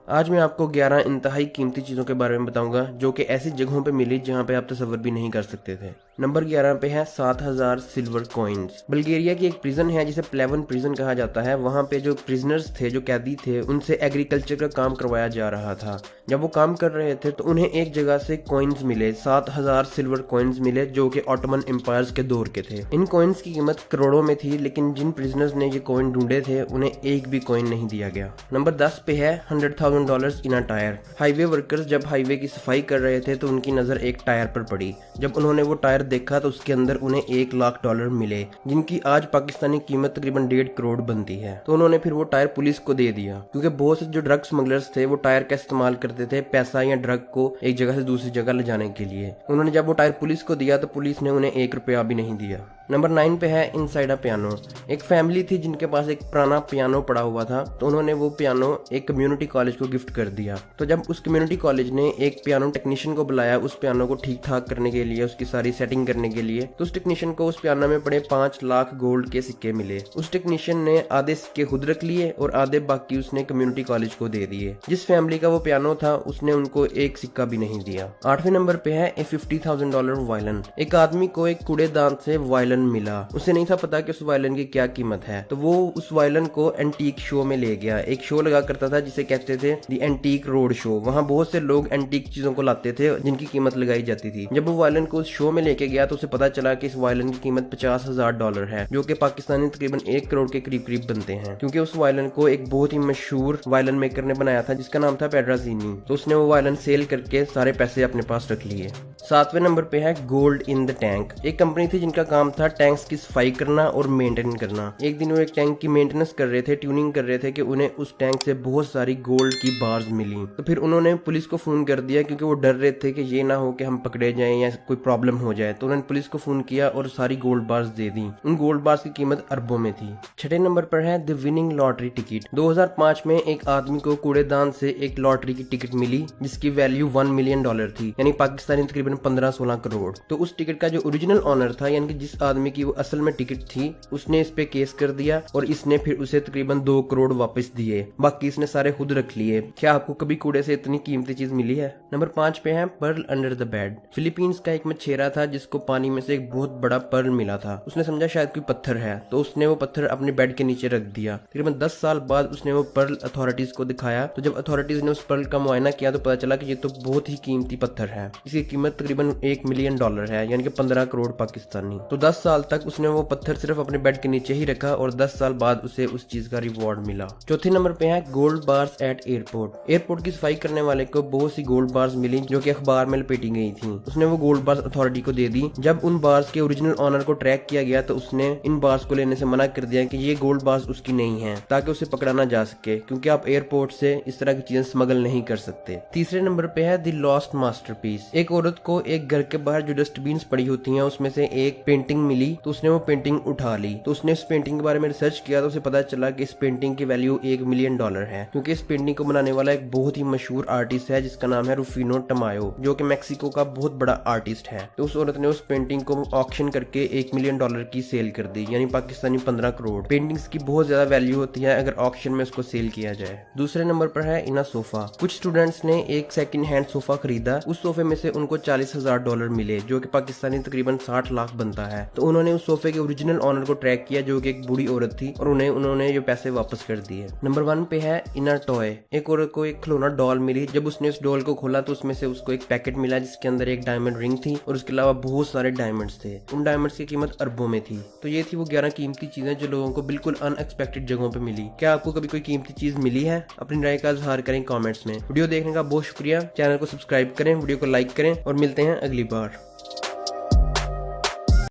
आज मैं आपको 11 इंतहाई कीमती चीजों के बारे में बताऊंगा जो कि ऐसी जगहों पे मिली जहां पे आप तसव्वुर भी नहीं कर सकते थे। नंबर 11 पे है 7000 सिल्वर कॉइन्स। बल्गेरिया की एक प्रिजन है जिसे प्लेवन प्रिजन कहा जाता है। वहां पे जो प्रिजनर्स थे, जो कैदी थे, उनसे एग्रीकल्चर का काम करवाया जा रहा था। जब वो काम कर रहे थे तो उन्हें एक जगह से कॉइन्स मिले, 7000 सिल्वर कॉइन्स मिले जो कि ऑटोमन एम्पायर्स के दौर के थे। इन कॉइन्स की कीमत करोड़ों में थी, लेकिन जिन प्रिजनर्स ने ये कॉइन ढूंढे थे उन्हें एक भी कॉइन नहीं दिया गया। नंबर 10 पे है $100,000 इन अ टायर। हाईवे वर्कर्स जब हाईवे की सफाई कर रहे थे तो उनकी नजर एक टायर पर पड़ी। जब उन्होंने वो टायर देखा तो उसके अंदर उन्हें $1,00,000 मिले, जिनकी आज पाकिस्तानी कीमत तकरीबन 1.5 करोड़ बनती है। तो उन्होंने फिर वो टायर पुलिस को दे दिया, क्योंकि बहुत से जो ड्रग स्मगलर्स थे वो टायर का इस्तेमाल करते थे पैसा या ड्रग को एक जगह से दूसरी जगह ले जाने के लिए। उन्होंने जब वो टायर पुलिस को दिया तो पुलिस ने उन्हें $1 भी नहीं दिया। नंबर 9 पे है इनसाइड अ पियानो। एक फैमिली थी जिनके पास एक पुराना पियानो पड़ा हुआ था, तो उन्होंने वो पियानो एक कम्युनिटी कॉलेज को गिफ्ट कर दिया। तो जब उस कम्युनिटी कॉलेज ने एक पियानो टेक्नीशियन को बुलाया उस पियानो को ठीक ठाक करने के लिए, उसकी सारी सेटिंग करने के लिए, तो उस टेक्नीशियन को उस पियानो में पड़े 5 लाख गोल्ड के सिक्के मिले। उस टेक्नीशियन ने आधे सिक्के खुद रख लिए और आधे बाकी उसने कम्युनिटी कॉलेज को दे दिए। जिस फैमिली का वो पियानो था उसने उनको एक सिक्का भी नहीं दिया। 8वें नंबर पे है $50,000 वायलिन। एक आदमी को एक कूड़ेदान से वायलिन मिला। उसे नहीं था पता कि उस वायलिन की क्या कीमत है, तो वो उस वायलिन को एंटीक शो में ले गया। एक शो लगा करता था जिसे कहते थे दी एंटीक रोड शो। वहाँ बहुत से लोग एंटीक चीजों को लाते थे जिनकी कीमत लगाई जाती थी। जब वो वायलिन को उस शो में लेके गया तो उसे पता चला कि इस वायलिन की कीमत $50,000 है, जो कि पाकिस्तानी तकरीबन 1 करोड़ के करीब करीब बनते हैं, क्योंकि उस वायलिन को एक बहुत ही मशहूर वायलिन मेकर ने बनाया था जिसका नाम था पेड्राजीनी। तो उसने वो वायलिन सेल करके सारे पैसे अपने पास रख लिए। 7वें नंबर पे है गोल्ड इन द टैंक। एक कंपनी थी जिनका काम था टैंक्स की सफाई करना और मेंटेन करना। एक दिन वो एक टैंक की मेंटेनेंस कर रहे थे, ट्यूनिंग कर रहे थे कि उन्हें उस टैंक से बहुत सारी गोल्ड की बार्स मिली। तो फिर उन्होंने पुलिस को फोन कर दिया, क्योंकि वो डर रहे थे कि ये ना हो कि हम पकड़े जाएं या कोई प्रॉब्लम हो जाए। तो उन्होंने पुलिस को फोन किया और सारी गोल्ड बार्स दे दी। उन गोल्ड बार्स की कीमत अरबों में थी। 6वें नंबर पर है द विनिंग लॉटरी टिकट। 2005 में एक आदमी को कूड़ेदान से एक लॉटरी की टिकट मिली जिसकी वैल्यू $1 मिलियन थी, यानी पाकिस्तानी तकरीबन 15-16 करोड़। तो उस टिकट का जो ओरिजिनल ऑनर था, यानी कि जिस आदमी की वो असल में टिकट थी, उसने इस पे केस कर दिया और इसने फिर उसे तकरीबन 2 करोड़ वापस दिए। बाकी इसने सारे खुद रख लिए। क्या आपको कभी कूड़े से इतनी कीमती चीज मिली है? नंबर 5 पे है pearl under the bed. Philippines का एक मछेरा था जिसको पानी में से एक बहुत बड़ा पर्ल मिला था। उसने समझा शायद कोई पत्थर है, तो उसने वो पत्थर अपने बेड के नीचे रख दिया। तकरीबन 10 साल बाद उसने वो पर्ल अथॉरिटीज को दिखाया। तो जब अथॉरिटीज ने उस पर्ल का मुआयना किया तो पता चला कि ये तो बहुत ही कीमती पत्थर है। इसकी कीमत तकरीबन $1 मिलियन है, यानी कि 15 करोड़ पाकिस्तानी। तो 10 साल तक उसने वो पत्थर सिर्फ अपने बेड के नीचे ही रखा और 10 साल बाद उसे उस चीज का रिवॉर्ड मिला। 4थे नंबर पे है gold bars eight airport. Airport की सफाई करने वाले को बहुत सी गोल्ड बार्स मिली जो कि अखबार में लपेटी गई थी। उसने वो गोल्ड बार्स अथॉरिटी को दे दी। जब उन बार्स के ओरिजिनल ऑनर को ट्रैक किया गया तो उसने इन बार्स को लेने से मना कर दिया कि ये गोल्ड बार्स उसकी नहीं है, ताकि उसे पकड़ा ना जा सके, क्योंकि आप एयरपोर्ट से इस तरह की चीजें स्मगल नहीं कर सकते। 3रे नंबर पे है द लॉस्ट मास्टरपीस। एक औरत को एक घर के बाहर जो डस्टबिन पड़ी होती हैं उसमें से एक पेंटिंग मिली, तो उसने वो पेंटिंग उठा ली। तो उसने इस पेंटिंग के बारे में रिसर्च किया तो उसे पता चला कि इस पेंटिंग की वैल्यू $1 मिलियन है, क्योंकि इस पेंटिंग को बनाने वाला एक बहुत ही मशहूर आर्टिस्ट है जिसका नाम है रूफिनो टमायो, जो कि मैक्सिको का बहुत बड़ा आर्टिस्ट है। तो उस औरत ने उस पेंटिंग को ऑक्शन करके $1 मिलियन की सेल कर दी, यानी पाकिस्तानी 15 करोड़। पेंटिंग्स की बहुत ज्यादा वैल्यू होती है अगर ऑक्शन में उसको सेल किया जाए। 2रे नंबर पर है इन अ सोफा। कुछ स्टूडेंट्स ने एक सेकंड हैंड सोफा खरीदा। उस सोफे में से उनको $40,000 मिले, जो कि पाकिस्तानी तकरीबन 60 लाख बनता है। तो उन्होंने उस सोफे के ओरिजिनल ऑनर को ट्रैक किया जो कि एक बूढ़ी औरत थी, और उन्होंने ये पैसे वापस कर दिए। नंबर 1 पे है इनर टॉय। एक औरत को एक खिलौना डॉल मिली। जब उसने उस डॉल को खोला तो उसमें से उसको एक पैकेट मिला जिसके अंदर एक डायमंड रिंग थी और उसके अलावा बहुत सारे डायमंड्स थे। उन डायमंड्स की कीमत अरबों में थी। तो ये थी वो 11 कीमती चीजें जो लोगों को बिल्कुल अनएक्सपेक्टेड जगहों पे मिली। क्या आपको कभी कोई कीमती चीज मिली है? अपनी राय का इजहार करें कमेंट्स में। वीडियो देखने का बहुत शुक्रिया। चैनल को सब्सक्राइब करें, वीडियो को लाइक करें और मिलते हैं अगली बार।